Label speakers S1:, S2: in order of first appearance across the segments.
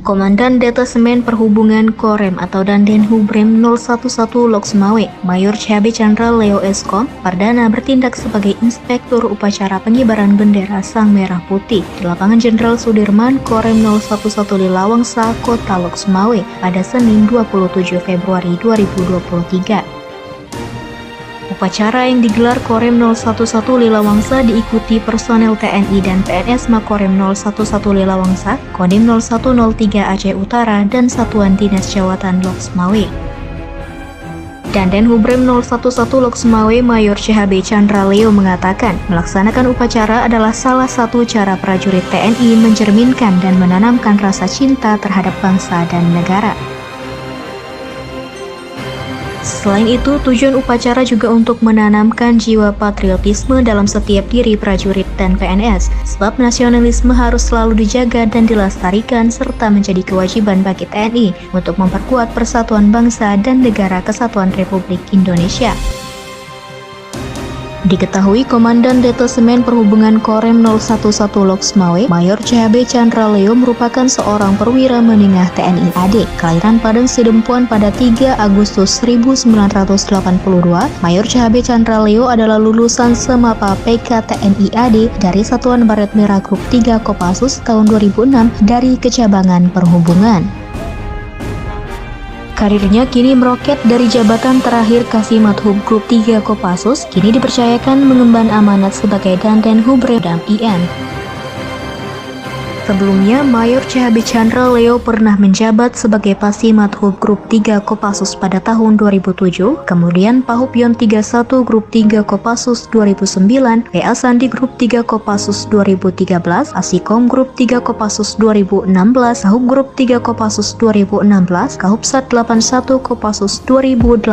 S1: Komandan Detasemen Perhubungan Korem atau Dandenhubrem 011 Loksmawe, Mayor Cabe Chandra Leo Eskom, Perdana bertindak sebagai Inspektur Upacara Pengibaran Bendera Sang Merah Putih di Lapangan Jenderal Sudirman, Korem 011 Lilawangsa, Kota Loksmawe pada Senin 27 Februari 2023. Upacara yang digelar Korem 011 Lilawangsa diikuti personel TNI dan PNS Makorem 011 Lilawangsa, Kodim 0103 Aceh Utara, dan Satuan Dinas Jawatan Loksmawe. Dandenhubrem 011 Loksmawe Mayor CHB Chandra Leo mengatakan, melaksanakan upacara adalah salah satu cara prajurit TNI mencerminkan dan menanamkan rasa cinta terhadap bangsa dan negara. Selain itu, tujuan upacara juga untuk menanamkan jiwa patriotisme dalam setiap diri prajurit dan PNS, sebab nasionalisme harus selalu dijaga dan dilestarikan serta menjadi kewajiban bagi TNI untuk memperkuat persatuan bangsa dan negara Kesatuan Republik Indonesia. Diketahui Komandan Detasemen Perhubungan Korem 011 Loksmawe, Mayor CHB Chandra Leo merupakan seorang perwira menengah TNI AD, kelahiran Padang Sidempuan pada 3 Agustus 1982. Mayor CHB Chandra Leo adalah lulusan Semapa PK TNI AD dari Satuan Baret Merah Grup 3 Kopassus tahun 2006 dari Kecabangan Perhubungan. Karirnya kini meroket dari jabatan terakhir Kasimat Hub Grup 3 Kopassus, kini dipercayakan mengemban amanat sebagai Dandenhubrem IN. Sebelumnya, Mayor CHB Chandra Leo pernah menjabat sebagai Pasimat Hub Grup 3 Kopassus pada tahun 2007, kemudian Pahupyon 31 Grup 3 Kopassus 2009, PA Sandi Grup 3 Kopassus 2013, Asikom Grup 3 Kopassus 2016, Kahub Grup 3 Kopassus 2016, Kahubsat 81 Kopassus 2018,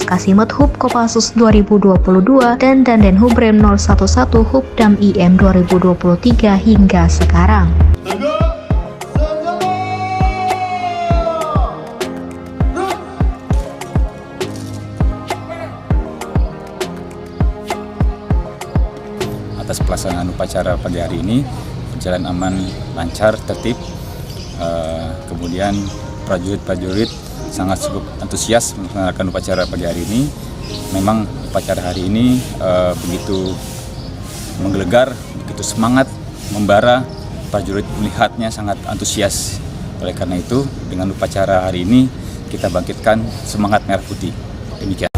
S1: Kasimat Hub Kopassus 2022, dan Dandenhubrem 011 Hubdam IM 2023 hingga sekarang.
S2: Atas pelaksanaan upacara pagi hari ini berjalan aman, lancar, tertib. Kemudian prajurit-prajurit sangat cukup antusias melaksanakan upacara pagi hari ini. Memang upacara hari ini begitu menggelegar, begitu semangat, membara. Prajurit melihatnya sangat antusias. Oleh karena itu, dengan upacara hari ini kita bangkitkan semangat Merah Putih. Demikian.